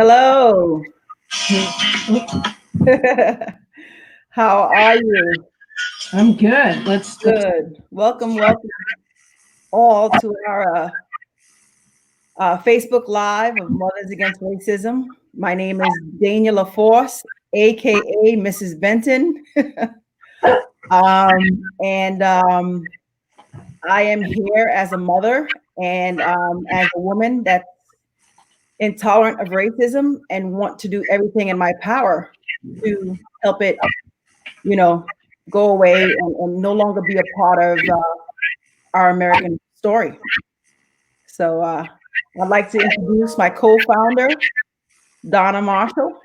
Hello. How are you? I'm good. Let's Good. Welcome all to our Facebook Live of Mothers Against Racism. My name is Dania LaForce, aka Mrs. Benton, and I am here as a mother and as a woman that's intolerant of racism and want to do everything in my power to help it, you know, go away and no longer be a part of our American story. So I'd like to introduce my co-founder, Donna Marshall.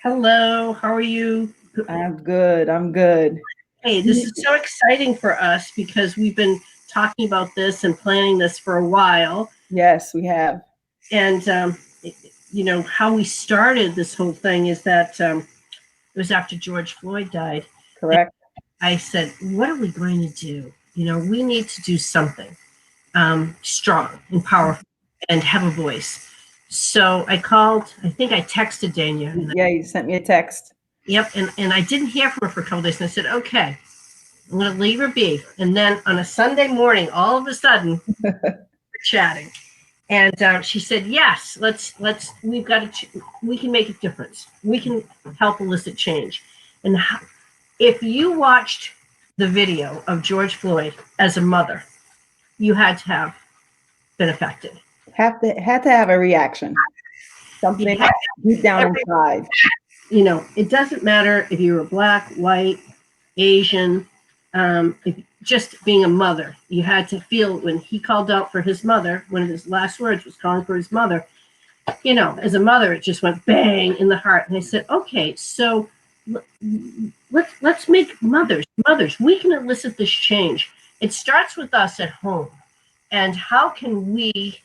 Hello, how are you? I'm good. I'm good. Hey, this is so exciting for us because we've been talking about this and planning this for a while. Yes, we have. And how we started this whole thing is that it was after George Floyd died. Correct. I said, what are we going to do? We need to do something strong and powerful and have a voice. So I called, I think I texted Dania. Yeah, you sent me a text. Yep, and I didn't hear from her for a couple days, and I said, okay, I'm going to leave her be. And then on a Sunday morning, all of a sudden, we're chatting, and she said, yes, we can make a difference. We can help elicit change. And if you watched the video of George Floyd as a mother, you had to have been affected. Had to have a reaction. Something deep down inside. It doesn't matter if you were black, white, Asian, just being a mother. You had to feel when he called out for his mother, one of his last words was calling for his mother. As a mother, it just went bang in the heart. And I said, okay, so let's make mothers. We can elicit this change. It starts with us at home. And how can we,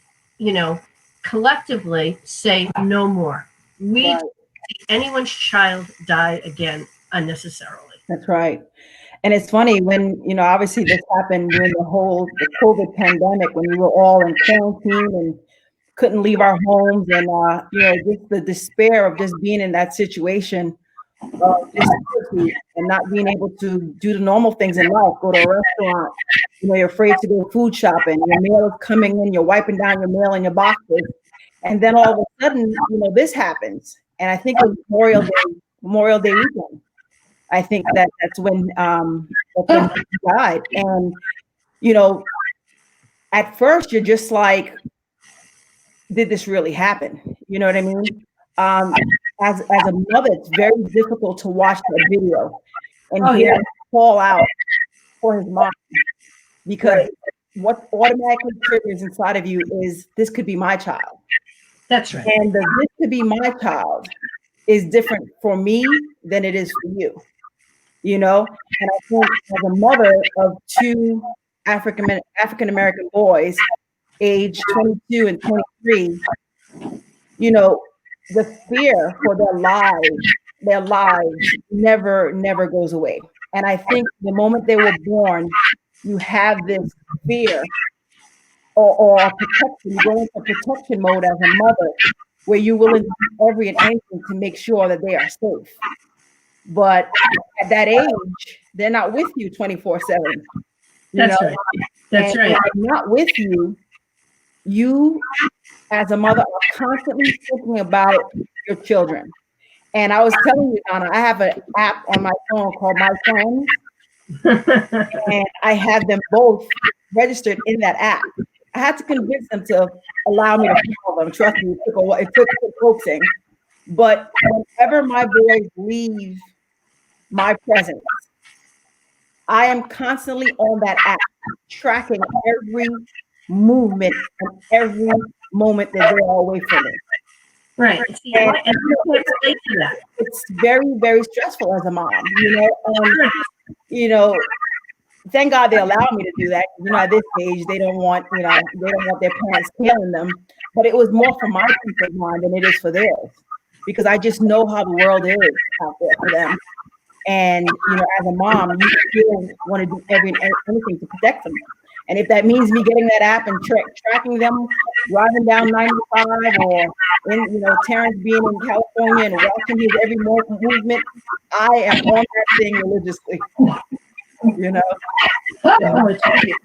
collectively say no more? We Right. see anyone's child die again unnecessarily. That's right. And it's funny when, obviously this happened during the COVID pandemic when we were all in quarantine and couldn't leave our homes and, just the despair of just being in that situation of disability and not being able to do the normal things in life, go to a restaurant, you're afraid to go food shopping, your mail is coming in, you're wiping down your mail in your boxes. And then all of a sudden, this happens. And I think it was Memorial Day weekend. I think that's when he died. And, at first you're just like, did this really happen? You know what I mean? As a mother, it's very difficult to watch that video and hear him call out for his mom because what automatically triggers inside of you is this could be my child. That's right. And the this could be my child is different for me than it is for you. And I think as a mother of two African American boys, age 22 and 23, the fear for their lives never goes away. And I think the moment they were born, you have this fear or protection. You go into protection mode as a mother, where you're willing to do every and anything to make sure that they are safe. But at that age, they're not with you 24/7. That's right. That's right. When they're not with you, you as a mother are constantly thinking about your children. And I was telling you, Donna, I have an app on my phone called My Friends, and I have them both registered in that app. I had to convince them to allow me to call them. Trust me, it took coaxing. But whenever my boys leave my presence, I am constantly on that app, tracking every movement and every moment that they're away from me. Right. And it's very, very stressful as a mom, thank God they allow me to do that. At this age, they don't want their parents killing them. But it was more for my peace of mind than it is for theirs, because I just know how the world is out there for them. And as a mom, you still want to do anything to protect them. And if that means me getting that app and tracking them driving down 95 or in, Terrence being in California and watching his every movement, I am on that thing religiously, Oh, it's great.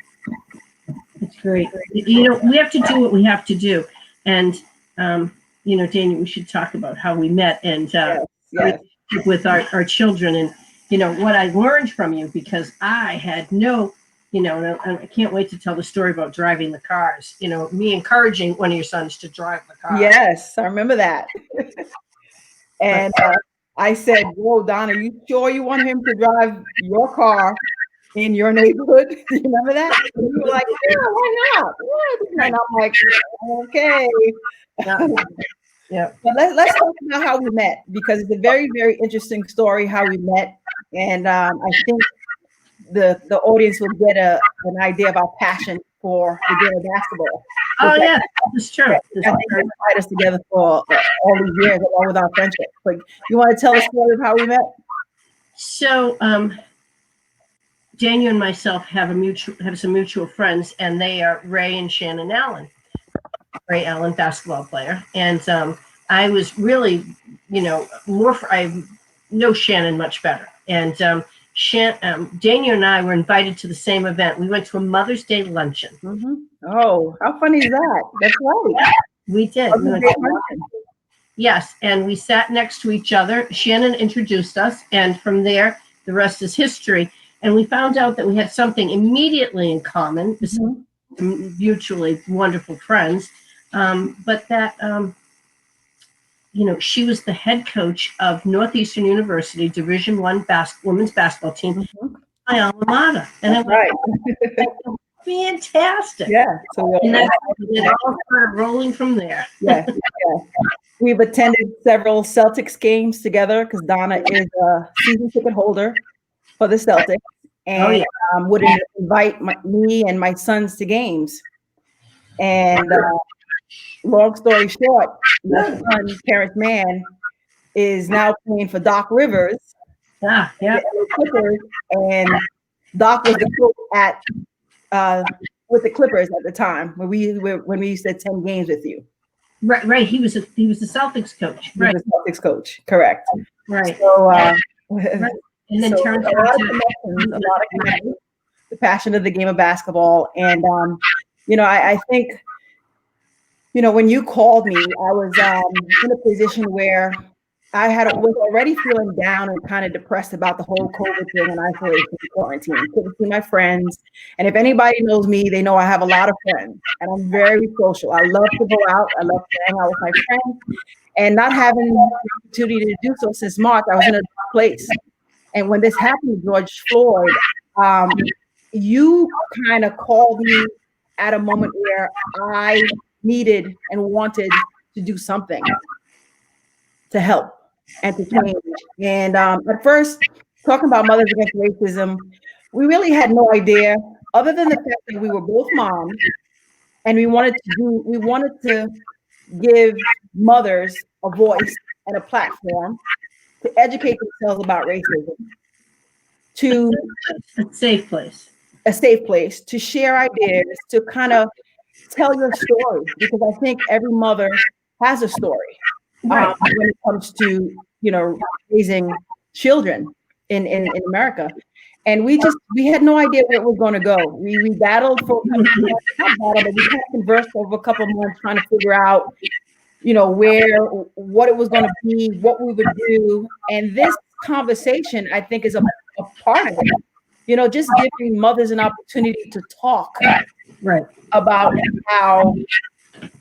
It's great. We have to do what we have to do. And, Daniel, we should talk about how we met and Yes. with our children and, what I learned from you, because I had no, and I can't wait to tell the story about driving the cars, me encouraging one of your sons to drive the car. Yes, I remember that. And I said, whoa, Donna, you sure you want him to drive your car in your neighborhood? Do you remember that? And you were like, yeah, why not? What? And I'm like, okay. Yeah. But let's talk about how we met, because it's a very, very interesting story how we met. And I think the audience will get an idea of our passion for the game of basketball. Oh, yeah, that's true. I think it's tied us together for all these years, along with our friendship. But you want to tell the story of how we met? So, Daniel and myself have some mutual friends, and they are Ray and Shannon Allen. Ray Allen, basketball player, and I was really, I know Shannon much better, and Daniel and I were invited to the same event. We went to a Mother's Day luncheon. Mm-hmm. Oh, how funny is that? That's right. We did. Yes, and we sat next to each other. Shannon introduced us, and from there, the rest is history. And we found out that we had something immediately in common, mutually wonderful friends, but that, she was the head coach of Northeastern University Division I women's basketball team, my alma mater. And I went, fantastic. Yeah. So and it all started rolling from there. Yeah. We've attended several Celtics games together because Donna is a season ticket holder for the Celtics, and would invite me and my sons to games. And long story short, my son, Terrence Mann, is now playing for Doc Rivers. Yeah. Clippers, and Doc was the coach with the Clippers at the time when we used to attend games with you. Right. He was the Celtics coach. Right. He was the Celtics coach. Correct. Right. So, and then Terrence a lot of connections, the passion of the game of basketball, and I think, when you called me, I was in a position where I was already feeling down and kind of depressed about the whole COVID thing and isolation and quarantine. Couldn't see my friends. And if anybody knows me, they know I have a lot of friends and I'm very social. I love to go out. I love to hang out with my friends. And not having the opportunity to do so since March, I was in a dark place. And when this happened to George Floyd, you kind of called me at a moment where I needed and wanted to do something to help and to change. And at first, talking about Mothers Against Racism, we really had no idea, other than the fact that we were both moms, and we wanted to give mothers a voice and a platform to educate themselves about racism, to a safe place to share ideas, to kind of tell your story, because I think every mother has a story when it comes to raising children in America. And we had no idea where it was going to go. We battled for a couple of months, but we kind of conversed over a couple of months trying to figure out what it was going to be, what we would do. And this conversation, I think, is a part of it. Just giving mothers an opportunity to talk about how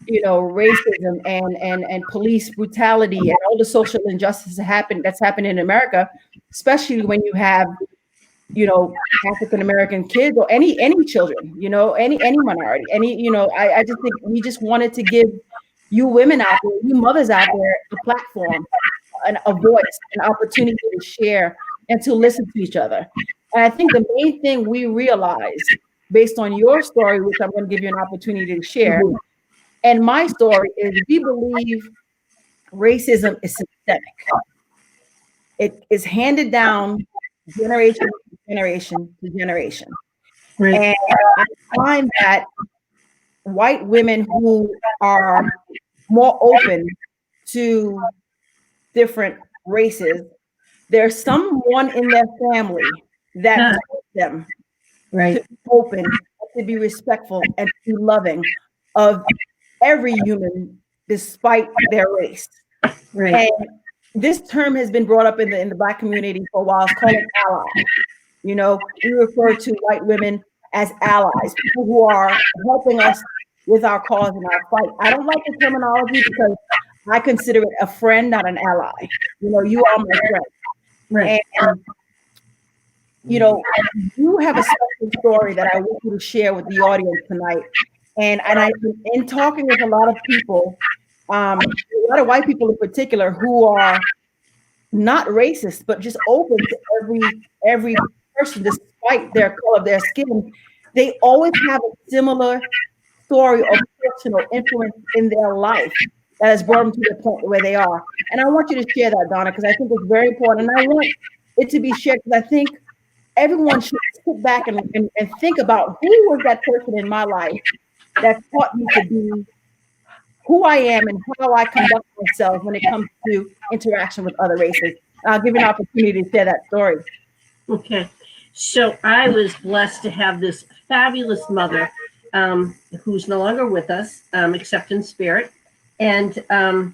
racism and police brutality and all the social injustice that's happened in America, especially when you have African American kids or any children, any minority, I just think we just wanted to give you women out there, you mothers out there, a platform, a voice, an opportunity to share and to listen to each other. And I think the main thing we realized, based on your story, which I'm going to give you an opportunity to share, and my story, is we believe racism is systemic. It is handed down generation to generation to generation. And I find that white women who are more open to different races, there's someone in their family that Ah, taught them to right, be open, to be respectful, and to be loving of every human despite their race. right. And this term has been brought up in the Black community for a while. It's called an ally. You know, we refer to white women as allies, people who are helping us with our cause and our fight. I don't like the terminology because I consider it a friend, not an ally. You know, you are my Right. friend. And, you know, you have a special story that I want you to share with the audience tonight. And I, in talking with a lot of people, a lot of white people in particular who are not racist, but just open to every person despite their color of their skin, they always have a similar story of personal influence in their life that has brought them to the point where they are. And I want you to share that, Donna, because I think it's very important. And I want it to be shared because I think everyone should sit back and think about who was that person in my life that taught me to be who I am and how I conduct myself when it comes to interaction with other races. I'll give you an opportunity to share that story. Okay. So I was blessed to have this fabulous mother who's no longer with us, except in spirit. And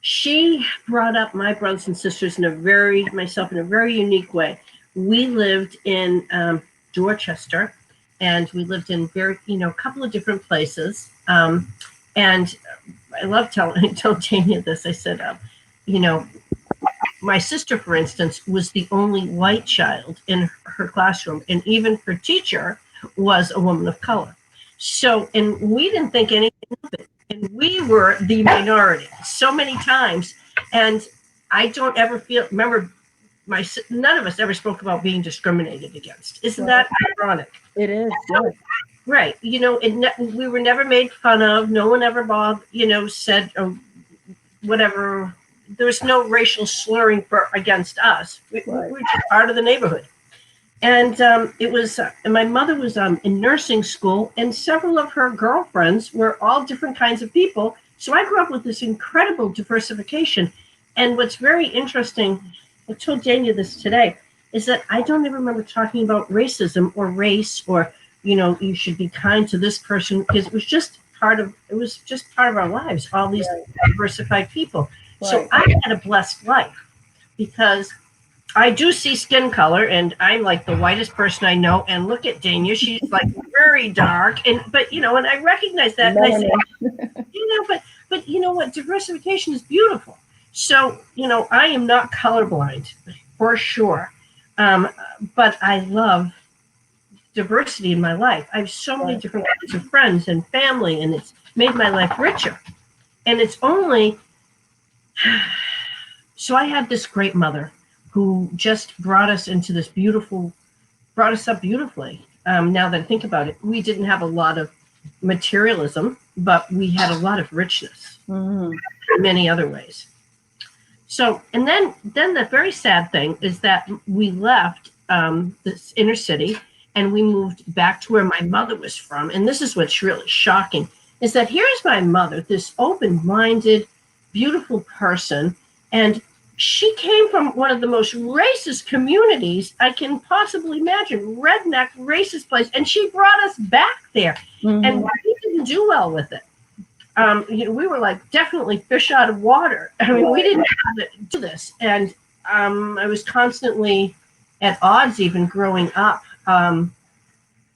she brought up my brothers and sisters myself in a very unique way. We lived in Dorchester, and we lived in a couple of different places. And I love telling Tanya this. I said, you know, my sister, for instance, was the only white child in her classroom, and even her teacher was a woman of color. So, and we didn't think anything of it. And we were the minority so many times. And I don't ever remember, none of us ever spoke about being discriminated against. Isn't that ironic? It is, yes. Right. You know, we were never made fun of. No one ever said whatever. There was no racial slurring against us. We were just part of the neighborhood. And it was, and my mother was in nursing school, and several of her girlfriends were all different kinds of people. So I grew up with this incredible diversification. And what's very interesting, I told Dania this today, is that I don't ever remember talking about racism or race or, you should be kind to this person, because it was just part of our lives, all these diversified people. Right. So I had a blessed life because I do see skin color, and I'm like the whitest person I know. And look at Dania; she's like very dark, and I recognize that. And I say, but you know what? Diversification is beautiful. So I am not colorblind for sure, but I love diversity in my life. I have so many different kinds of friends and family, and it's made my life richer. And it's only so I had this great mother who just brought us up beautifully. Now that I think about it, we didn't have a lot of materialism, but we had a lot of richness in many other ways. So, and then the very sad thing is that we left this inner city and we moved back to where my mother was from. And this is what's really shocking, is that here's my mother, this open-minded, beautiful person, and she came from one of the most racist communities I can possibly imagine, redneck, racist place, and she brought us back there. And we didn't do well with it. We were like definitely fish out of water. I mean, we didn't know how to do this. And I was constantly at odds even growing up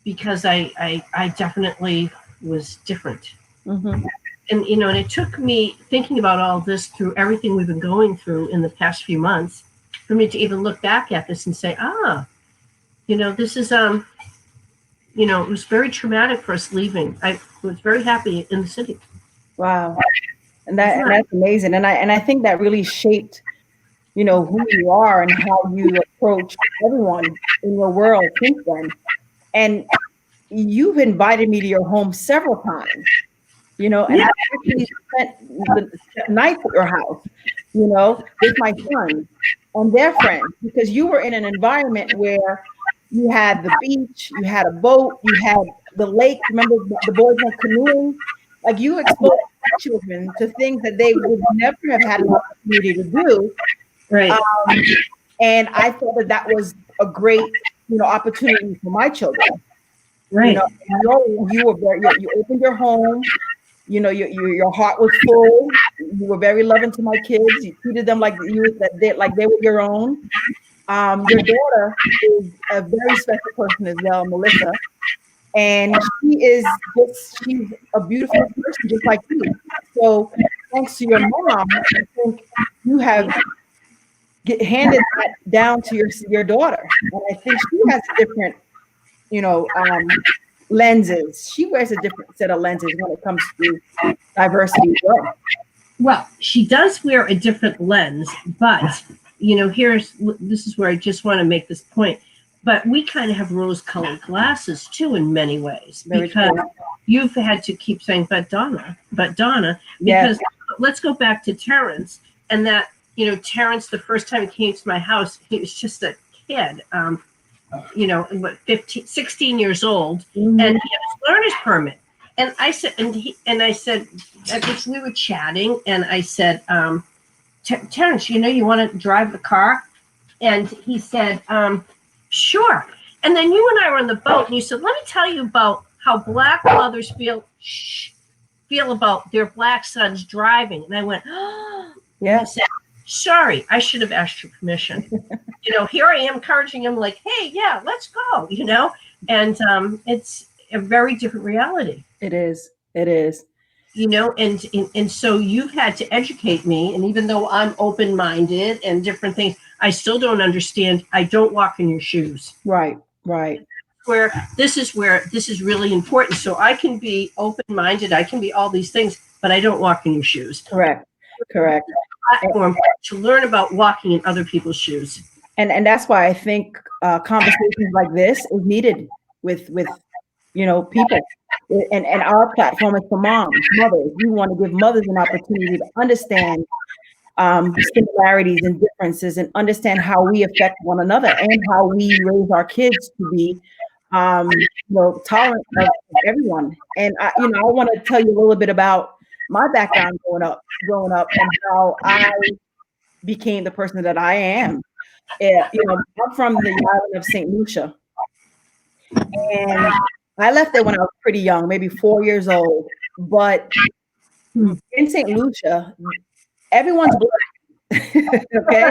because I definitely was different. And, and it took me thinking about all this through everything we've been going through in the past few months for me to even look back at this and say, this is, it was very traumatic for us leaving. I was very happy in the city. Wow. And that's amazing. And I think that really shaped, who you are and how you approach everyone in your world since then. And you've invited me to your home several times. And I actually spent the night at your house, with my son and their friends, because you were in an environment where you had the beach, you had a boat, you had the lake. Remember, the boys went canoeing. Like, you expose children to things that they would never have had an opportunity to do. Right. And I thought that that was a great, opportunity for my children. Right. You opened your home. Your heart was full. You were very loving to my kids. You treated them like they were your own. Your daughter is a very special person as well, Melissa, and she's a beautiful person just like you. So thanks to your mom, I think you have handed that down to your daughter, and I think she has a different, lenses. She wears a different set of lenses when it comes to diversity as well. Well, she does wear a different lens, but this is where I just want to make this point. But we kind of have rose-colored glasses too, in many ways, because you've had to keep saying, but Donna, because Yes. Let's go back to Terrence, and that, Terrence, the first time he came to my house, he was just a kid, 16 years old, Mm-hmm. and he had his learner's permit. And I said, I guess we were chatting, and I said, Terrence, you want to drive the car? And he said, sure. And then you and I were on the boat, and you said, let me tell you about how black mothers feel about their black sons driving. And I went, oh. Yeah. I said, sorry, I should have asked your permission. Here I am encouraging him, like, hey, yeah, let's go, and it's a very different reality. It is. And so you've had to educate me. And even though I'm open-minded and different things, I still don't understand. I don't walk in your shoes. Right. This is really important. So I can be open-minded. I can be all these things, but I don't walk in your shoes. Correct. Platform to learn about walking in other people's shoes. And that's why I think conversations like this is needed with people. And our platform is for mothers. We want to give mothers an opportunity to understand similarities and differences, and understand how we affect one another, and how we raise our kids to be tolerant of everyone. And I want to tell you a little bit about my background growing up, and how I became the person that I am. I'm from the island of St. Lucia, and I left there when I was pretty young, maybe 4 years old. But in St. Lucia, everyone's black. Okay,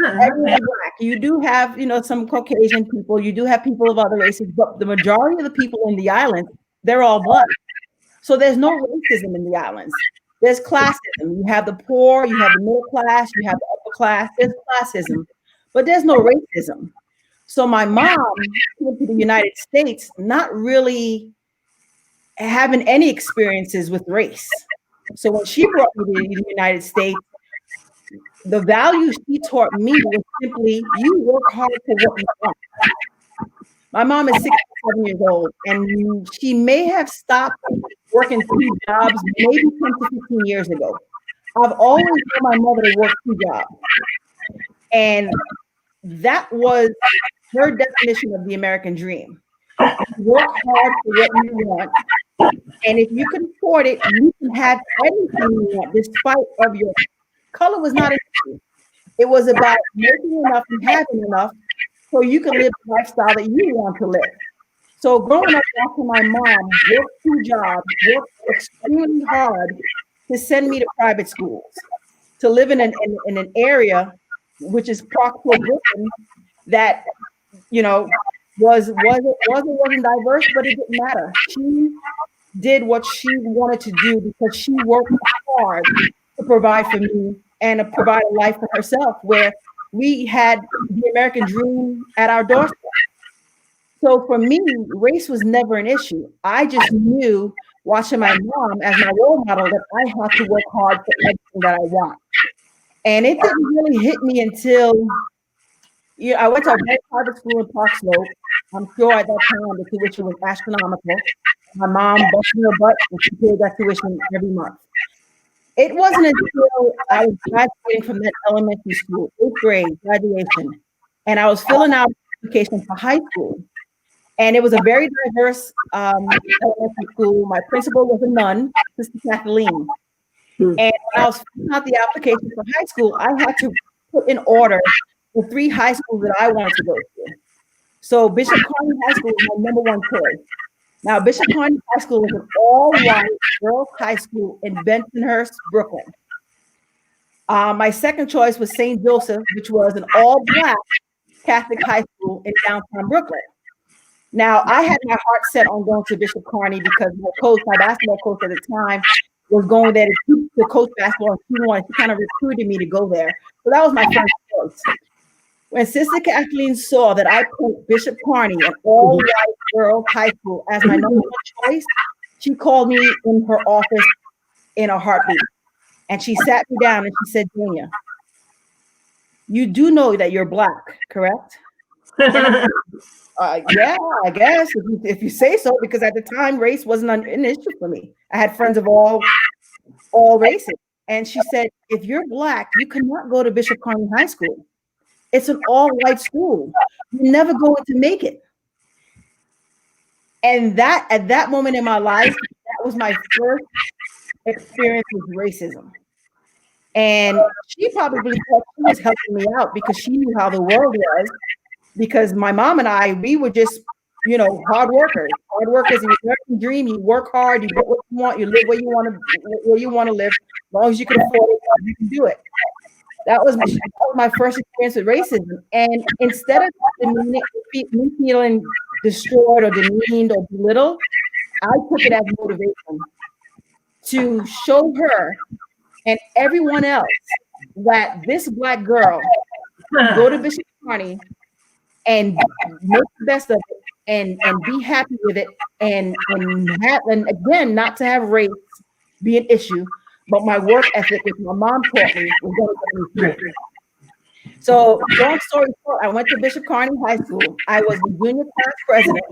everyone's black. You do have, some Caucasian people. You do have people of other races, but the majority of the people in the island, they're all black. So there's no racism in the islands. There's classism. You have the poor, you have the middle class, you have the upper class. There's classism, but there's no racism. So my mom came to the United States not really having any experiences with race. So when she brought me to the United States, the values she taught me was simply, you work hard for what you want. My mom is 67 years old, and she may have stopped working 2 jobs maybe 10 to 15 years ago. I've always known my mother to work 2 jobs. And that was her definition of the American dream. Work hard for what you want. And if you can afford it, you can have anything you want, despite of your color was not an issue. It was about making enough and having enough so you can live the lifestyle that you want to live. So growing up watching my mom work 2 jobs, work extremely hard to send me to private schools, to live in an area which is Proctor Griffin that, wasn't diverse, but it didn't matter. She did what she wanted to do because she worked hard to provide for me and to provide a life for herself, where we had the American dream at our doorstep. So for me, race was never an issue. I just knew, watching my mom as my role model, that I had to work hard for everything that I want. And it didn't really hit me until I went to a very private school in Park Slope. I'm sure at that time the tuition was astronomical. My mom busted her butt and she paid that tuition every month. It wasn't until I was graduating from that elementary school, 8th grade graduation, and I was filling out an application for high school. And it was a very diverse elementary school. My principal was a nun, Sister Kathleen. And when I was filling out the application for high school, I had to put in order the 3 high schools that I wanted to go to. So Bishop Kearney High School was my number 1 choice. Now, Bishop Kearney High School is an all-white girls' high school in Bensonhurst, Brooklyn. My second choice was St. Joseph, which was an all-black Catholic high school in downtown Brooklyn. Now, I had my heart set on going to Bishop Kearney because my basketball coach at the time, was going there to coach basketball and she wanted to kind of recruited me to go there. So that was my first choice. When Sister Kathleen saw that I put Bishop Kearney, an all-white girls' high school, as my number 1 choice, she called me in her office in a heartbeat. And she sat me down and she said, Dania, you do know that you're Black, correct? Yeah, I guess if you say so, because at the time race wasn't an issue for me. I had friends of all races. And she said, if you're Black, you cannot go to Bishop Kearney High School. It's an all-white school. You're never going to make it. And that at that moment in my life, that was my first experience with racism. And she probably thought she was helping me out because she knew how the world was. Because my mom and I, we were just, hard workers in the American dream. You work hard, you get what you want, you live where you want to live. As long as you can afford it, you can do it. That was my first experience with racism. And instead of me feeling destroyed or demeaned or belittled, I took it as motivation to show her and everyone else that this Black girl can go to Bishop Kearney and make the best of it and be happy with it and again, not to have race be an issue, but my work ethic, which my mom taught me, was going to get me through. So, long story short, I went to Bishop Kearney High School. I was the junior class president,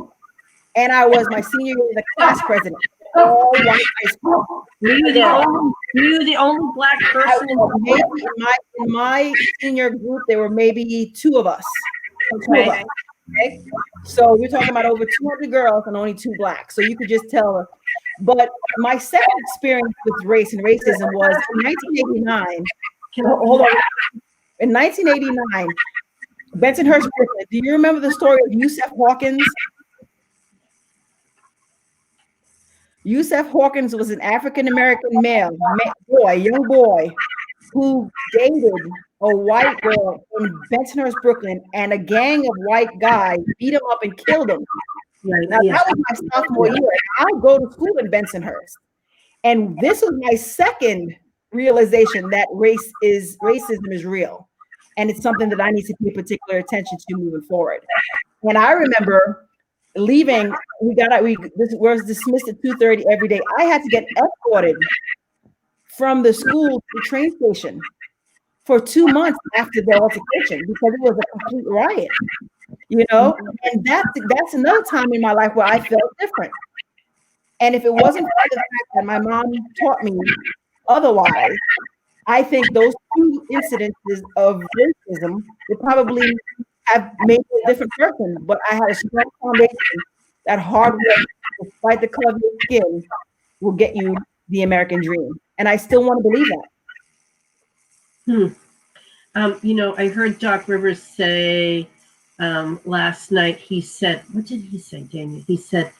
and I was my senior year the class president. All white high school. Were you the only Black person? In my senior group, there were maybe 2 of us. Okay. So we're talking about over 200 girls and only 2 Blacks. So you could just tell. But my second experience with race and racism was in 1989. Hold on. In 1989, Bensonhurst, Brooklyn. Do you remember the story of Yusef Hawkins? Yusef Hawkins was an African-American young boy, who dated a white girl in Bensonhurst, Brooklyn, and a gang of white guys beat him up and killed him. Now, that was my sophomore year. I go to school in Bensonhurst. And this was my second realization that racism is real. And it's something that I need to pay particular attention to moving forward. And I remember leaving, we was dismissed at 2:30 every day. I had to get escorted from the school to the train station for 2 months after the altercation because it was a complete riot, and that's another time in my life where I felt different. And if it wasn't for the fact that my mom taught me otherwise, I think those 2 incidences of racism would probably have made me a different person. But I had a strong foundation that hard work, despite the color of your skin, will get you the American dream. And I still want to believe that. I heard Doc Rivers say last night, he said, what did he say, Dania? He said,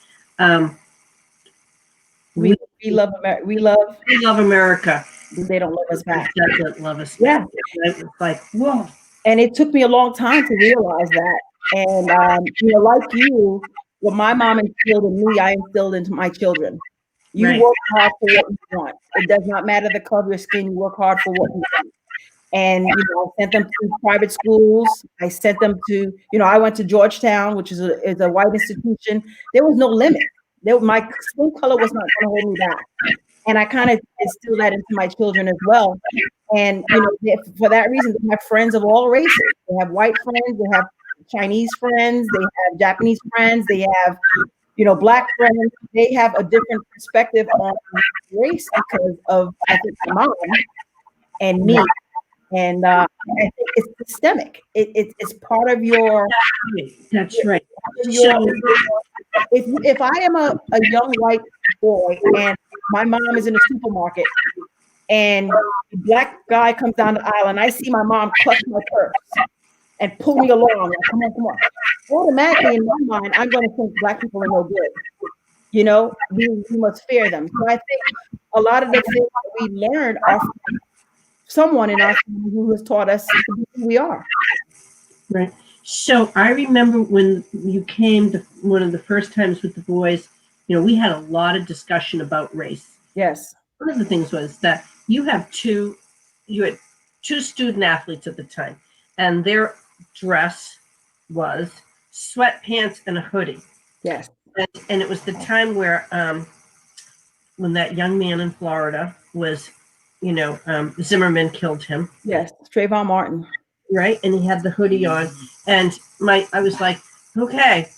we love America. We love America. They don't love us back. It doesn't love us back. Yeah. It's like, whoa. And it took me a long time to realize that. And, like you, what my mom instilled in me, I instilled into my children. You work hard for what you want. It does not matter the color of your skin. You work hard for what you want. And, I sent them to private schools. I sent them to, I went to Georgetown, which is a white institution. There was no limit. My skin color was not going to hold me back. And I kind of instill that into my children as well. And, for that reason, they have friends of all races. They have white friends, they have Chinese friends, they have Japanese friends, they have, Black friends. They have a different perspective on race because of, I think, my mom and me. And I think it's systemic. It's part of That's right. your So, if I am a young white boy and my mom is in the supermarket and a black guy comes down the aisle and I see my mom clutch my purse and pull me along, like, come on, come on. Automatically in my mind, I'm going to think black people are no good. You know, we must fear them. So I think a lot of the things that we learned are from someone in our family who has taught us to be who we are. right. So I remember when you came to one of the first times with the boys, we had a lot of discussion about race. Yes. One of the things was that you had two student athletes at the time, and their dress was sweatpants and a hoodie. Yes. And it was the time where when that young man in Florida was, Zimmerman killed him. Yes. Trayvon Martin. Right, and he had the hoodie on, and I was like, okay,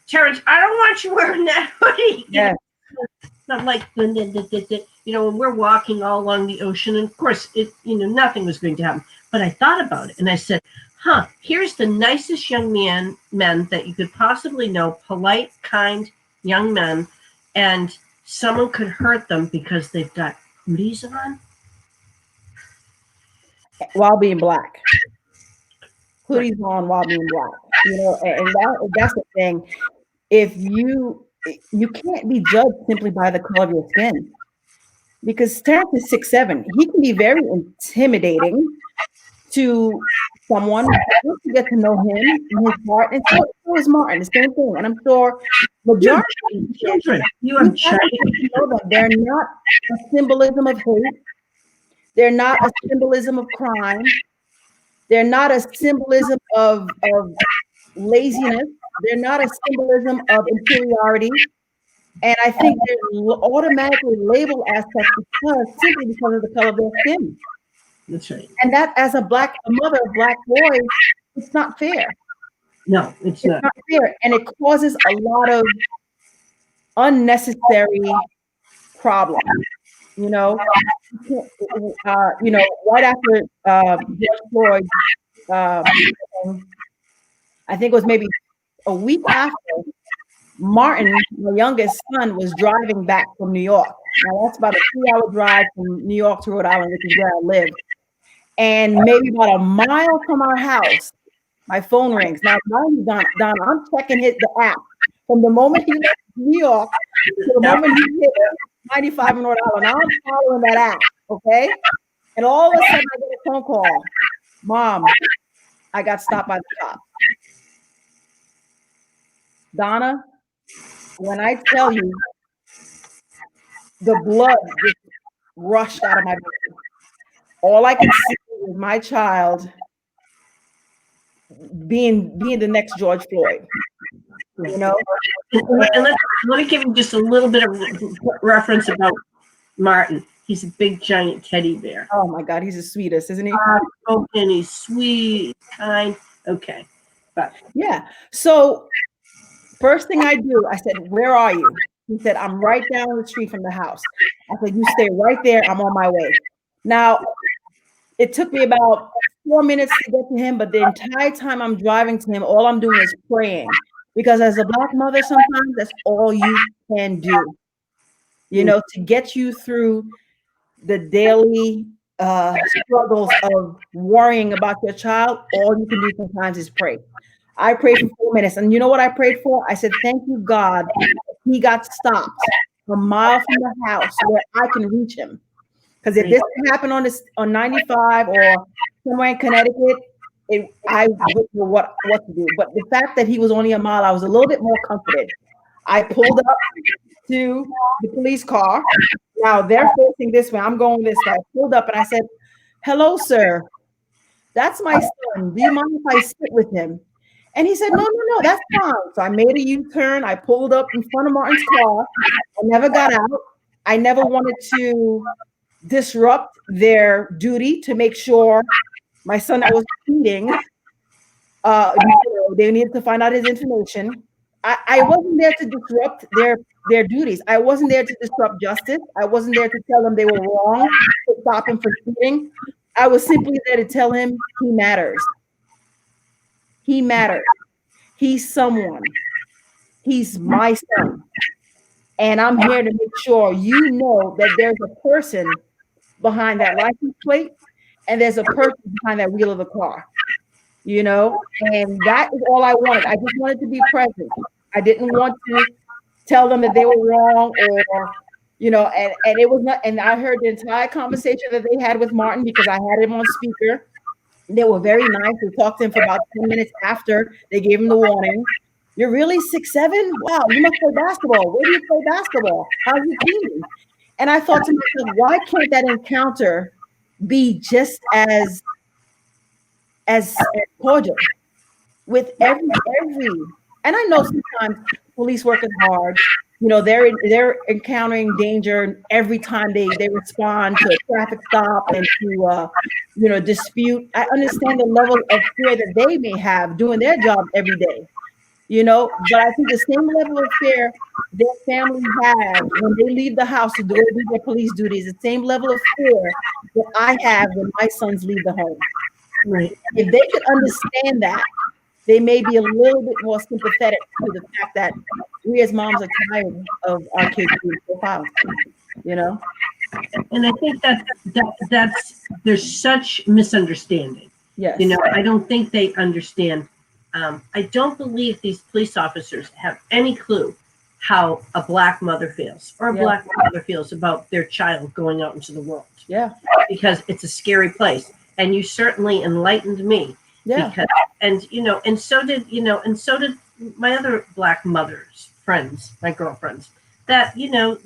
Terrence, I don't want you wearing that hoodie. Yes. I'm like, when we're walking all along the ocean, and of course, nothing was going to happen. But I thought about it, and I said, here's the nicest young men that you could possibly know, polite, kind young men, and someone could hurt them because they've got hoodies on. While being black. Hoodies on while being black. And that's the thing. If you can't be judged simply by the color of your skin. Because Terrence is 6'7". He can be very intimidating to someone to get to know him and his heart. And so is Martin, the same thing. And I'm sure majority of children, you have know that they're not a symbolism of hate. They're not a symbolism of crime. They're not a symbolism of laziness. They're not a symbolism of inferiority. And I think they're automatically labeled as such simply because of the color of their skin. That's right. And that, as a mother of black boys, it's not fair. No, it's not fair. And it causes a lot of unnecessary problems. Right after George Floyd, I think it was maybe a week after, Martin, my youngest son, was driving back from New York. Now that's about a 3-hour drive from New York to Rhode Island, which is where I live. And maybe about a mile from our house, my phone rings. Now, Don, I'm checking the app from the moment he left New York to the moment he hit 95 in Rhode Island. I'm following that app, okay? And all of a sudden, I get a phone call. Mom, I got stopped by the cops. Donna, when I tell you, the blood just rushed out of my body. All I could see was my child being the next George Floyd. And let me give you just a little bit of reference about Martin. He's a big, giant teddy bear. Oh my God, he's the sweetest, isn't he? And he's sweet, kind. Okay, but yeah. So first thing I do, I said, "Where are you?" He said, "I'm right down the street from the house." I said, "You stay right there. I'm on my way." Now, it took me about 4 minutes to get to him, but the entire time I'm driving to him, all I'm doing is praying. Because as a black mother, sometimes that's all you can do, to get you through the daily struggles of worrying about your child. All you can do sometimes is pray. I prayed for 4 minutes. And you know what I prayed for? I said, thank you, God, he got stopped a mile from the house where I can reach him. Because if this happened on 95 or somewhere in Connecticut, I wouldn't know what to do. But the fact that he was only a mile, I was a little bit more comforted. I pulled up to the police car. Now they're facing this way. I'm going this way. I pulled up and I said, "Hello, sir. That's my son. Do you mind if I sit with him?" And he said, no, that's fine. So I made a U-turn. I pulled up in front of Martin's car. I never got out. I never wanted to disrupt their duty to make sure my son that was cheating, they needed to find out his information. I wasn't there to disrupt their duties. I wasn't there to disrupt justice. I wasn't there to tell them they were wrong, to stop him from cheating. I was simply there to tell him he matters. He matters. He's someone. He's my son. And I'm here to make sure you know that there's a person behind that license plate and there's a person behind that wheel of the car, you know? And that is all I wanted. I just wanted to be present. I didn't want to tell them that they were wrong or, you know, and it was not, and I heard the entire conversation that they had with Martin because I had him on speaker. They were very nice. We talked to him for about 10 minutes after they gave him the warning. You're really 6'7"? Wow, you must play basketball. Where do you play basketball? How's your team? And I thought to myself, why can't that encounter be just as cordial with every and I know sometimes police work is hard. You know, they're encountering danger every time they respond to a traffic stop and to you know, dispute. I understand the level of fear that they may have doing their job every day, you know, but I think the same level of fear their family has when they leave the house to do their police duties, the same level of fear that I have when my sons leave the home. Right. If they could understand that, they may be a little bit more sympathetic to the fact that we as moms are tired of our kids being profiled, you know? And I think that's there's such misunderstanding. Yes. You know, I don't think they understand. I don't believe these police officers have any clue how a Black mother feels or a Black father feels about their child going out into the world. Yeah. Because it's a scary place. And you certainly enlightened me. Yeah. Because, and, you know, and so did my other Black mothers, friends, my girlfriends, that, you know,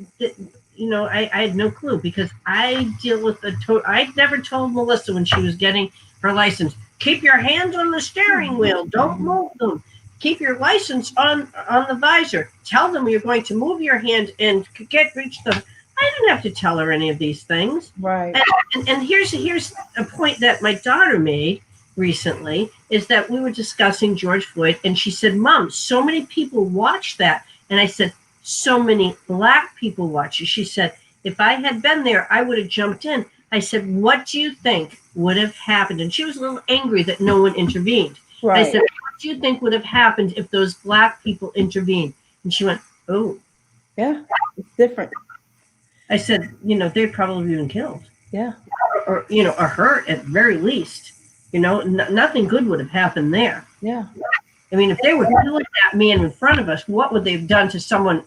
I had no clue because I deal with I never told Melissa when she was getting her license, keep your hands on the steering wheel, don't move them. Keep your license on the visor. Tell them you're going to move your hand and reach them. I didn't have to tell her any of these things. Right. And here's a point that my daughter made recently is that we were discussing George Floyd, and she said, "Mom, so many people watch that." And I said, "So many Black people watch it." She said, "If I had been there, I would have jumped in." I said, "What do you think would have happened?" And she was a little angry that no one intervened. Right. I said, "What do you think would have happened if those Black people intervened?" And she went, "Oh, yeah, it's different." I said, "You know, they'd probably been killed." Yeah. Or you know, or hurt at the very least. You know, nothing good would have happened there. Yeah. I mean, if they were killing that man in front of us, what would they have done to someone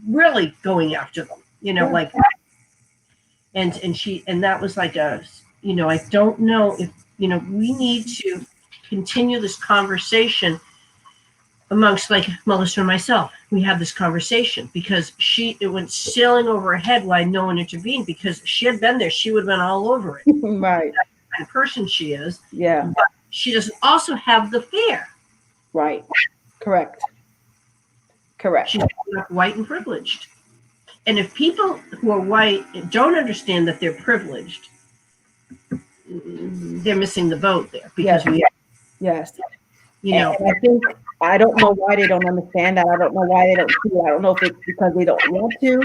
really going after them? You know, like, and that was like you know, I don't know if, you know, we need to continue this conversation amongst like Melissa and myself. We have this conversation because it went sailing over her head why no one intervened, because she had been there. She would have been all over it. Right. That's the kind of person she is. Yeah. But she doesn't also have the fear. Right. Correct. She's white and privileged. And if people who are white don't understand that they're privileged, they're missing the boat there. Because yes. You know, and I think, I don't know why they don't understand that. I don't know why they don't see it. I don't know if it's because they don't want to,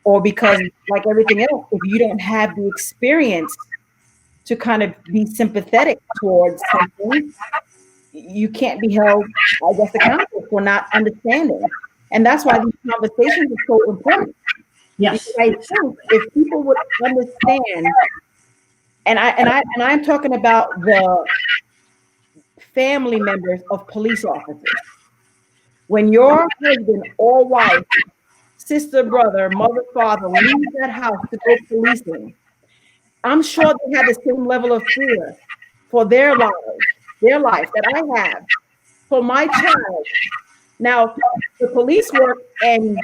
or because, like everything else, if you don't have the experience to kind of be sympathetic towards something, you can't be held, I guess, accountable for not understanding. And that's why these conversations are so important. Yes. Because I think if people would understand, and I'm talking about the family members of police officers. When your husband or wife, sister, brother, mother, father leave that house to go policing, I'm sure they have the same level of fear for their life that I have for my child. Now, the police work and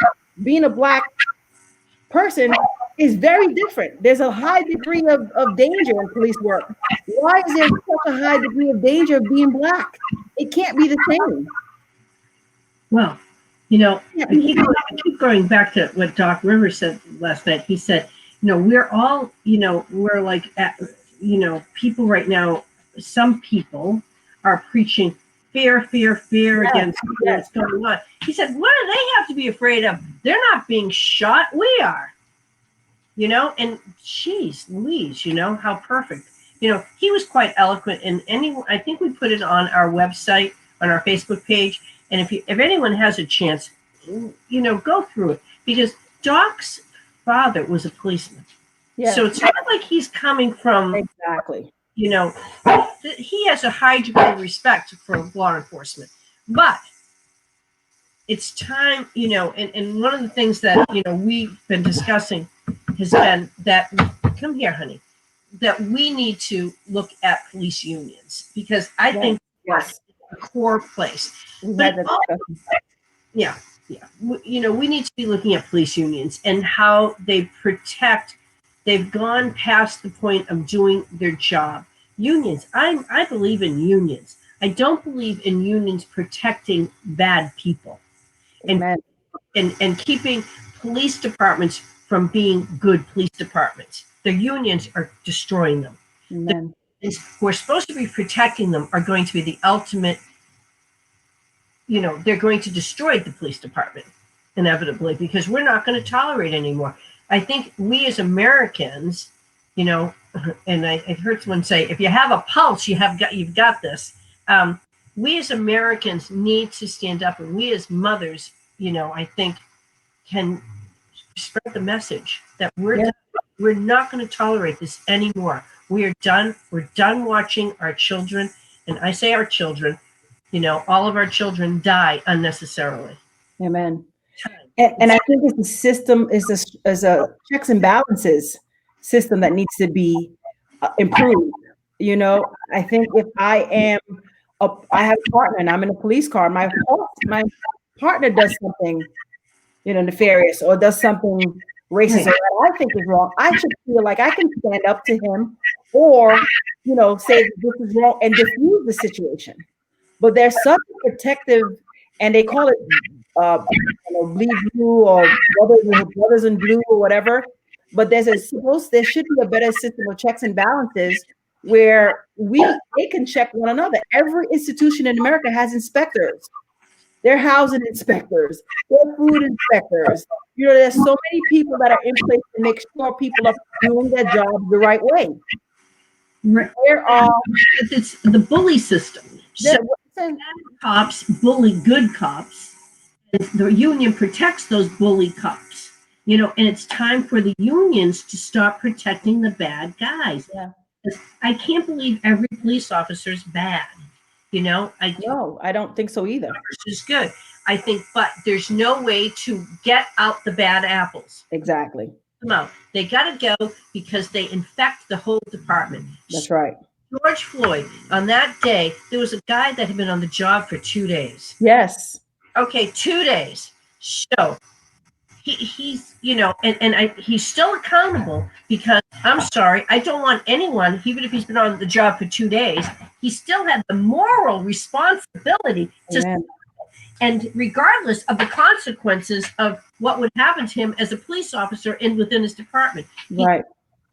being a Black person is very different. There's a high degree of danger in police work. Why is there such a high degree of danger of being Black? It can't be the same. Well, you know, I keep going back to what Doc Rivers said last night. He said, you know, we're all, you know, we're like, you know, people right now, some people are preaching fear against what's going on. He said, what do they have to be afraid of? They're not being shot. We are. You know, and geez, Louise, you know, how perfect. You know, he was quite eloquent, and I think we put it on our website, on our Facebook page. And if anyone has a chance, you know, go through it, because Doc's father was a policeman. Yeah, So it's not like he's coming from, exactly. you know, he has a high degree of respect for law enforcement. But it's time, you know, and one of the things that, you know, we've been discussing has been that, come here, honey, that we need to look at police unions, because I think Yes, that's a core place. we But had that discussion. yeah, yeah. You know, we need to be looking at police unions and how they protect. They've gone past the point of doing their job. Unions. I believe in unions. I don't believe in unions protecting bad people and Amen. and keeping police departments from being good police departments. The unions are destroying them. The Amen. unions who are supposed to be protecting them are going to be the ultimate, you know, they're going to destroy the police department inevitably, because we're not going to tolerate anymore. I think we as Americans, you know, and I've heard someone say, if you have a pulse, you've got this. We as Americans need to stand up, and we as mothers, you know, I think can spread the message that we're not going to tolerate this anymore. We are done. We're done watching our children, and I say our children, you know, all of our children die unnecessarily. Amen. And I think it's a system, is a checks and balances system that needs to be improved. You know, I think if I have a partner and I'm in a police car, my partner does something, you know, nefarious, or does something racist, or that I think is wrong, I should feel like I can stand up to him, or, you know, say this is wrong and diffuse the situation. But there's some protective, and they call it you know, bleed blue, or brothers in blue, or whatever. But there should be a better system of checks and balances where they can check one another. Every institution in America has inspectors. They're housing inspectors, they're food inspectors. You know, there's so many people that are in place to make sure people are doing their job the right way. There are It's the bully system. So bad cops bully good cops. The union protects those bully cops. You know, and it's time for the unions to stop protecting the bad guys. Yeah. I can't believe every police officer is bad. You know, No, I don't think so either. is good. I think, but there's no way to get out the bad apples. Exactly. Come out. They got to go because they infect the whole department. That's right. George Floyd, on that day, there was a guy that had been on the job for 2 days. Yes. Okay, 2 days. So he's, you know, he's still accountable, because I'm sorry, I don't want anyone, even if he's been on the job for 2 days, he still had the moral responsibility to. Amen. And regardless of the consequences of what would happen to him as a police officer within his department, Right.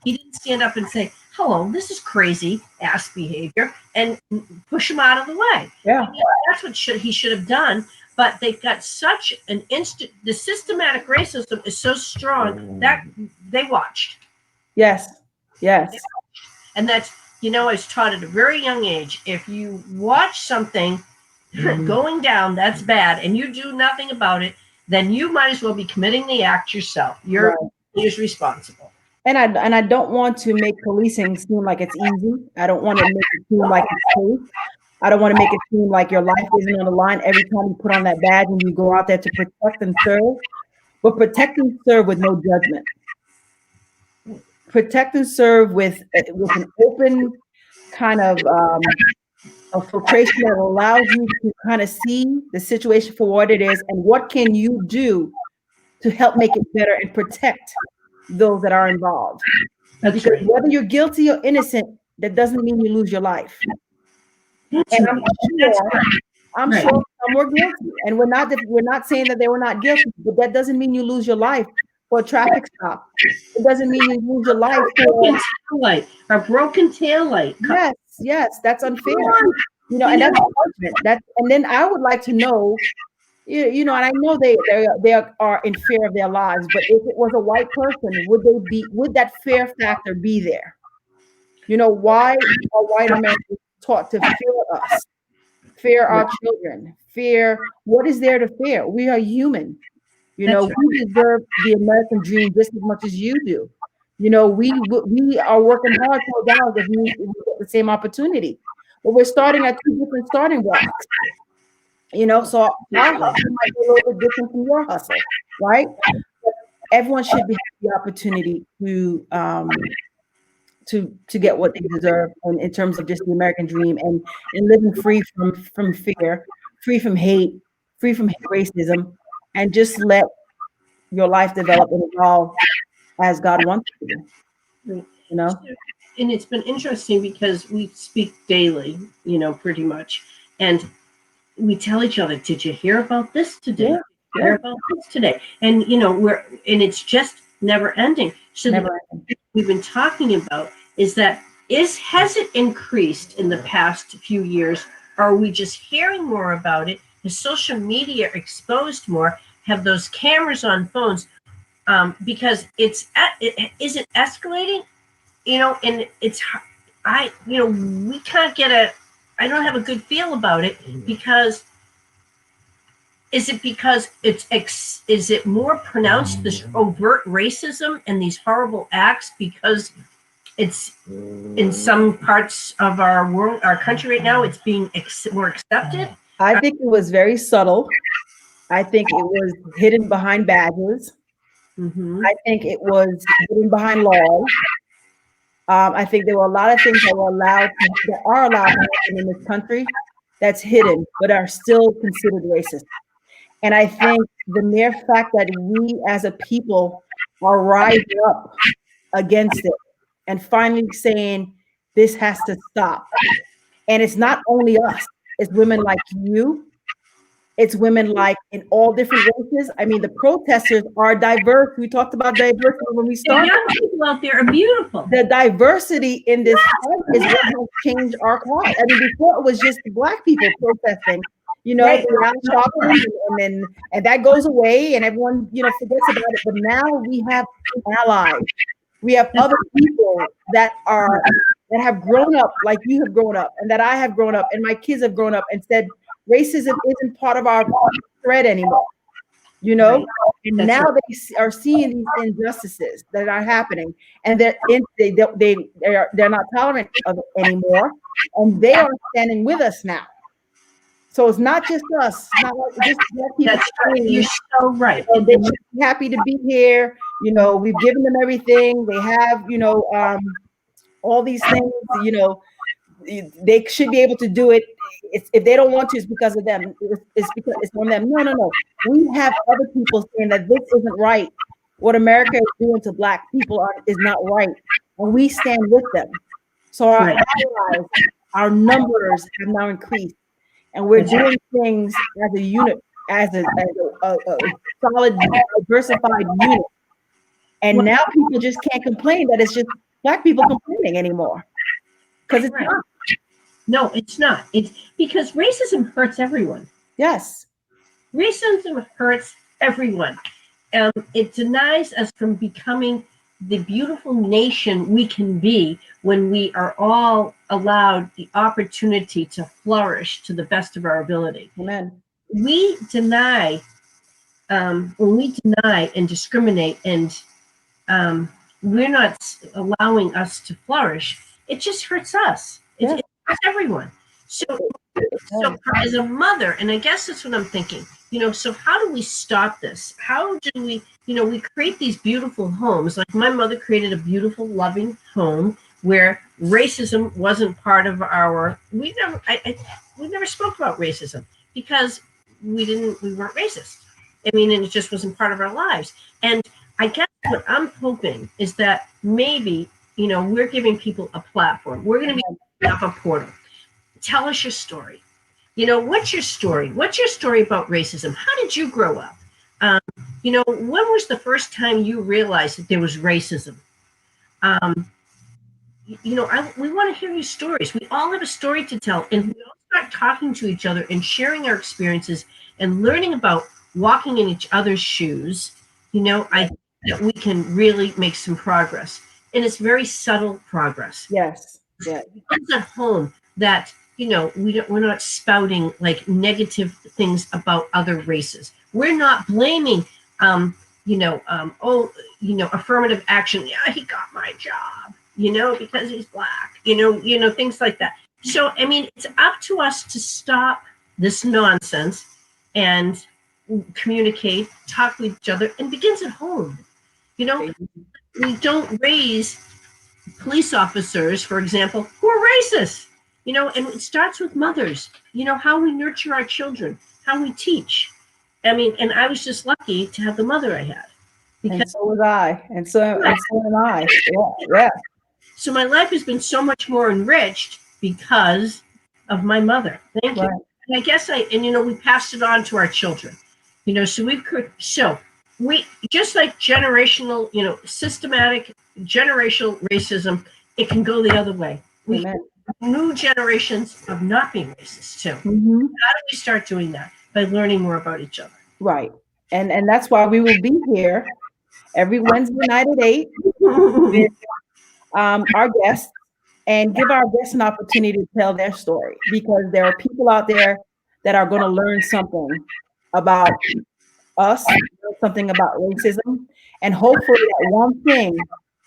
he didn't stand up and say, "Hello, this is crazy ass behavior," and push him out of the way. Yeah. That's what he should have done. But they've got such an the systematic racism is so strong that they watched. Yes. Yes. And that's, you know, I was taught at a very young age, if you watch something going down that's bad and you do nothing about it, then you might as well be committing the act yourself. You're responsible. And I don't want to make policing seem like it's easy. I don't want to make it seem like it's safe. I don't want to make it seem like your life isn't on the line every time you put on that badge and you go out there to protect and serve. But protect and serve with no judgment. Protect and serve with an open kind of a filtration that allows you to kind of see the situation for what it is and what can you do to help make it better and protect those that are involved. That's because right. whether you're guilty or innocent, that doesn't mean you lose your life. And I'm sure some were guilty, and we're not saying that they were not guilty, but that doesn't mean you lose your life for a traffic stop. It doesn't mean you lose your life for a broken taillight. Yes, that's unfair. You know, and that's judgment. And then I would like to know, you know, and I know they are in fear of their lives, but if it was a white person, would that fear factor be there? You know, why are white Americans taught to fear us, fear our children, fear what is there to fear? We are human. You know, That's right. we deserve the American dream just as much as you do. You know, we are working hard for dollars if we get the same opportunity, but we're starting at two different starting blocks. You know, so our hustle Absolutely. might be a little bit different from your hustle, right? Everyone should have the opportunity to get what they deserve in terms of just the American dream and living free from fear, free from hate, free from racism, and just let your life develop and evolve as God wants it to. Right. You know? And it's been interesting because we speak daily, pretty much. And we tell each other, did you hear about this today? Yeah, Did you hear yeah. about this today? And, it's just never ending. So Never ending. we've been talking about is that has it increased in the past few years? Are we just hearing more about it? Has social media exposed more? Have those cameras on phones? Because is it escalating? And we can't I don't have a good feel about it because is it because is it more pronounced, this overt racism and these horrible acts because it's in some parts of our world, our country right now, it's being more accepted? I think it was very subtle. I think it was hidden behind badges. Mm-hmm. I think it was hidden behind laws. I think there were a lot of things that are allowed to happen in this country that's hidden, but are still considered racist. And I think the mere fact that we as a people are rising up against it and finally saying this has to stop. And it's not only us, it's women like you. It's women like in all different races. I mean, the protesters are diverse. We talked about diversity when we The started. young people out there are beautiful. The diversity in this fight is what has changed our cause. I mean, before it was just Black people protesting, Right. the loud chopping, and that goes away, and everyone forgets about it. But now we have allies. We have other people that have grown up like you have grown up, and that I have grown up, and my kids have grown up, and said racism isn't part of our thread anymore. Right. And That's now right. they are seeing these injustices that are happening, and they're not tolerant of it anymore, and they are standing with us now. So it's not just us, not like just Black people. That's right. You're so right. They should be happy to be here. We've given them everything. They have, all these things. They should be able to do it. If they don't want to, it's because of them. It's because it's on them. No. We have other people saying that this isn't right. What America is doing to Black people is not right, and we stand with them. So our allies, our numbers have now increased, and we're doing things as a unit, as a solid, diversified unit. And now people just can't complain that it's just Black people complaining anymore, because it's not. No, it's not. It's because racism hurts everyone. Yes. Racism hurts everyone. It denies us from becoming the beautiful nation we can be when we are all allowed the opportunity to flourish to the best of our ability. Amen. When we deny and discriminate, and we're not allowing us to flourish, it just hurts us. It hurts everyone. So as a mother, and I guess that's what I'm thinking, so how do we stop this? How do we, we create these beautiful homes. Like my mother created a beautiful, loving home where racism wasn't part of we never spoke about racism because we weren't racist. I mean, and it just wasn't part of our lives. And I guess what I'm hoping is that maybe, we're giving people a platform. We're going to be up a portal. Tell us your story. What's your story? What's your story about racism? How did you grow up? When was the first time you realized that there was racism? We want to hear your stories. We all have a story to tell, and we all start talking to each other and sharing our experiences and learning about walking in each other's shoes. I think that we can really make some progress. and it's very subtle progress. Yes. Yes. It's at home that we're not spouting like negative things about other races. We're not blaming affirmative action. Yeah, he got my job, because he's black, things like that. So I mean, it's up to us to stop this nonsense and communicate, talk with each other, and begins at home. We don't raise police officers, for example, who are racist. And it starts with mothers. How we nurture our children, how we teach. I mean, and I was just lucky to have the mother I had. And so was I, and so am I. Yeah. So my life has been so much more enriched because of my mother. Thank you. And I guess we passed it on to our children. So we just like generational, systematic generational racism, it can go the other way. We have new generations of not being racist too. Mm-hmm. How do we start doing that? By learning more about each other. Right. And that's why we will be here every Wednesday night at 8 with our guests, and give our guests an opportunity to tell their story, because there are people out there that are going to learn something about us, something about racism, and hopefully that one thing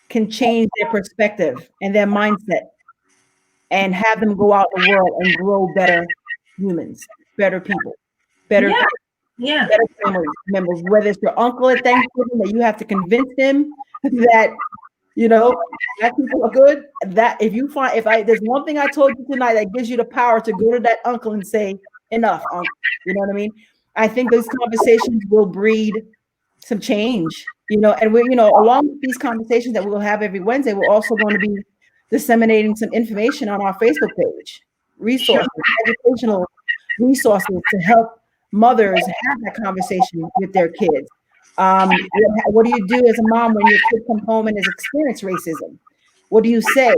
can change their perspective and their mindset and have them go out in the world and grow better humans, better people, better family members. Whether it's your uncle at Thanksgiving that you have to convince him that that people are good. That if there's one thing I told you tonight that gives you the power to go to that uncle and say, enough, uncle. You know what I mean? I think those conversations will breed some change, and we're, along with these conversations that we'll have every Wednesday, we're also going to be disseminating some information on our Facebook page, resources, educational resources to help mothers have that conversation with their kids. What do you do as a mom when your kid comes home and has experienced racism? What do you say?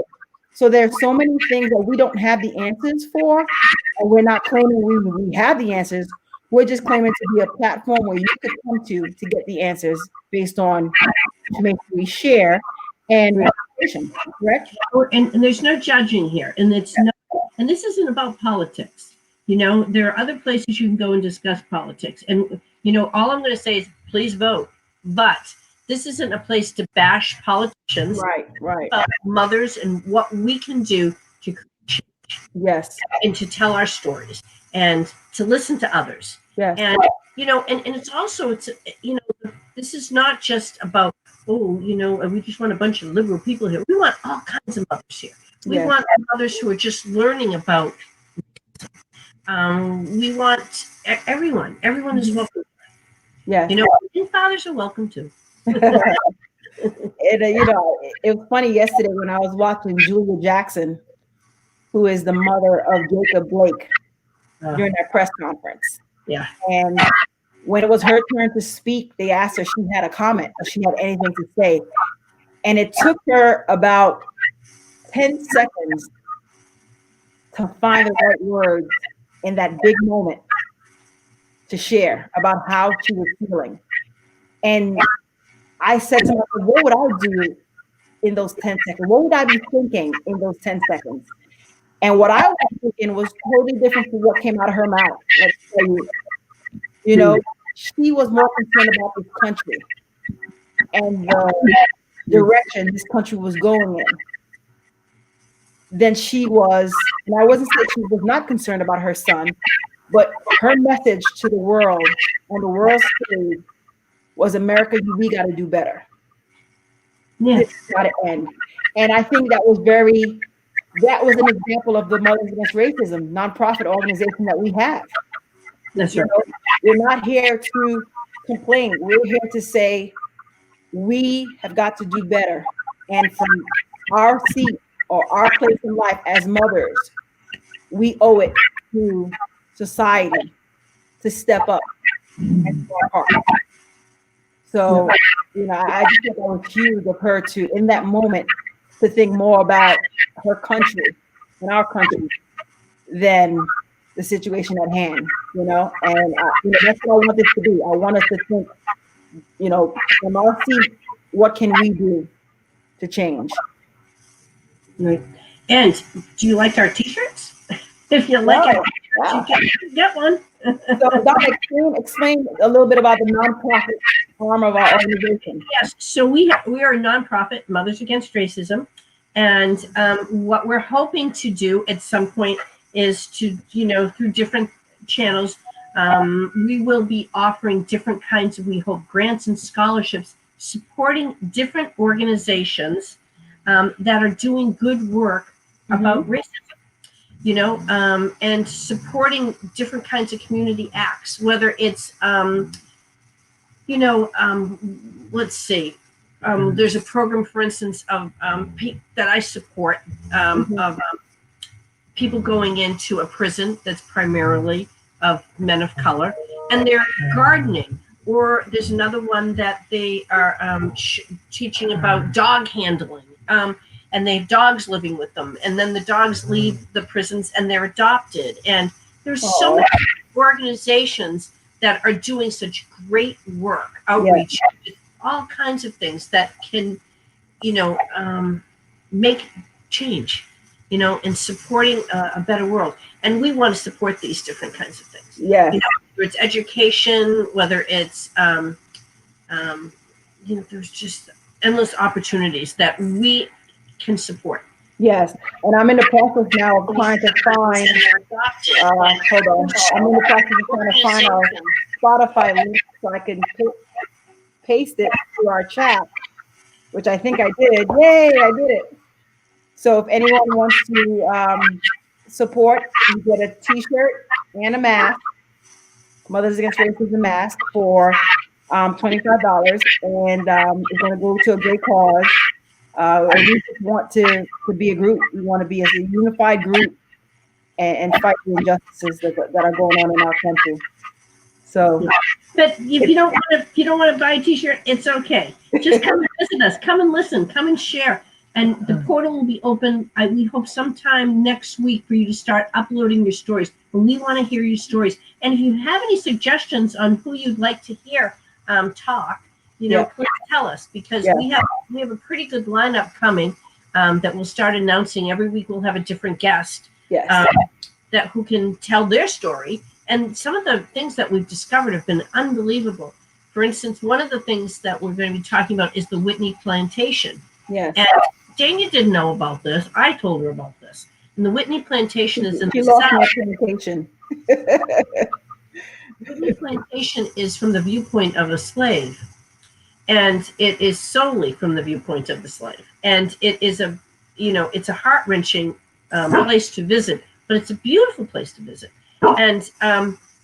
So there's so many things that we don't have the answers for, and we're not claiming we have the answers. We're just claiming to be a platform where you could come to get the answers based on information we share and conversation. Correct? And there's no judging here, and this isn't about politics. There are other places you can go and discuss politics, and all I'm going to say is please vote. But this isn't a place to bash politicians, right? Mothers and what we can do to change. Yes, and to tell our stories and to listen to others. Yes, and and it's also this is not just about we just want a bunch of liberal people here. We want all kinds of mothers here. We want mothers who are just learning about. We want everyone. Everyone is welcome. Yeah, and fathers are welcome too. It was funny yesterday when I was watching Julia Jackson, who is the mother of Jacob Blake, during that press conference. Yeah. And when it was her turn to speak, they asked her if she had a comment, if she had anything to say. And it took her about 10 seconds to find the right words in that big moment to share about how she was feeling. And I said to myself, what would I do in those 10 seconds? What would I be thinking in those 10 seconds? And what I was thinking was totally different from what came out of her mouth. Let's tell you. She was more concerned about this country and the direction this country was going in than she was. And I wasn't saying she was not concerned about her son, but her message to the world on the world stage was, America, we got to do better. Yes. This got to end. And I think that was an example of the Mothers Against Racism nonprofit organization that we have. That's right. We're not here to complain. We're here to say we have got to do better. And from our seat or our place in life as mothers, we owe it to society to step up and do our part. So, I just think that was huge of her to, in that moment, to think more about her country and our country than the situation at hand, and that's what I want this to be. I want us to think, from our seat, what can we do to change. Right. And do you like our T-shirts? If you like our T-shirts, you can get one. So, Donna, explain a little bit about the nonprofit arm of our organization. Yes. So we are a nonprofit, Mothers Against Racism, and what we're hoping to do at some point is to, through different channels, we will be offering different kinds of, we hope, grants and scholarships supporting different organizations that are doing good work about racism, and supporting different kinds of community acts, whether it's, let's see, there's a program, for instance, of that I support of people going into a prison that's primarily of men of color, and they're gardening. Or there's another one that they are teaching about dog handling, and they have dogs living with them, and then the dogs leave the prisons and they're adopted. And there's so many organizations that are doing such great work, outreach, all kinds of things that can, make change, in supporting a better world. And we want to support these different kinds of things. Yes. Whether it's education, whether it's, there's just endless opportunities that we can support. Yes, and I'm in the process now of trying to find. Hold on, I'm in the process of trying to find our Spotify link so I can paste it to our chat, which I think I did. Yay, I did it. So if anyone wants to support, you get a T-shirt and a mask, Mothers Against Racism mask for $25, and it's going to go to a great cause. We just want to be a group. We want to be as a unified group and fight the injustices that are going on in our country. So, but if you don't want to buy a T-shirt, it's okay. Just come and visit us. Come and listen. Come and share. And the portal will be open. We hope sometime next week for you to start uploading your stories. And we want to hear your stories. And if you have any suggestions on who you'd like to hear talk, please tell us, because we have a pretty good lineup coming that we'll start announcing. Every week we'll have a different guest that who can tell their story. And some of the things that we've discovered have been unbelievable. For instance, one of the things that we're going to be talking about is the Whitney Plantation. Yes. And Dania didn't know about this. I told her about this. And the Whitney Plantation is in the South. Whitney Plantation is from the viewpoint of a slave. And it is solely from the viewpoint of the slave. And it is it's a heart-wrenching place to visit, but it's a beautiful place to visit. And,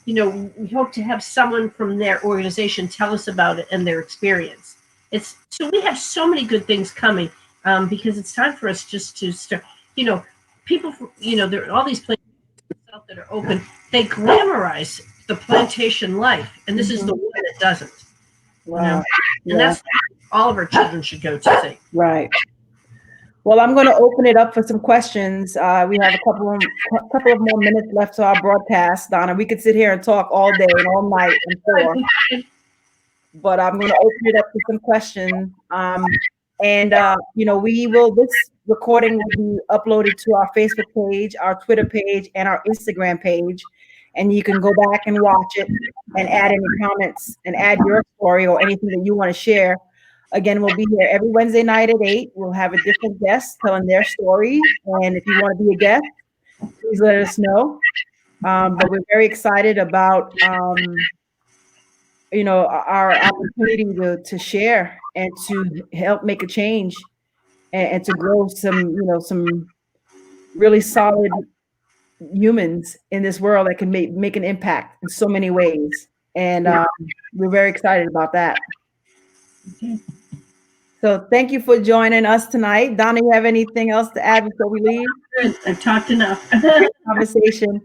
we hope to have someone from their organization tell us about it and their experience. So we have so many good things coming because it's time for us just to start, people, there are all these places that are open. They glamorize the plantation life. And this is the one that doesn't. Wow. And that's all of our children should go to see. Right. Well, I'm going to open it up for some questions. We have a couple of more minutes left to our broadcast, Donna. We could sit here and talk all day and all night and for. But I'm going to open it up to some questions. This recording will be uploaded to our Facebook page, our Twitter page, and our Instagram page. And you can go back and watch it and add any comments and add your story or anything that you want to share. Again, we'll be here every Wednesday night at 8. We'll have a different guest telling their story. And if you want to be a guest, please let us know. But we're very excited about, our opportunity to share and to help make a change and to grow some really solid humans in this world that can make an impact in so many ways. And we're very excited about that. Okay. So thank you for joining us tonight. Donna, you have anything else to add before we leave? I've talked enough. Conversation.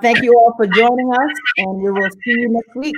Thank you all for joining us, and we will see you next week.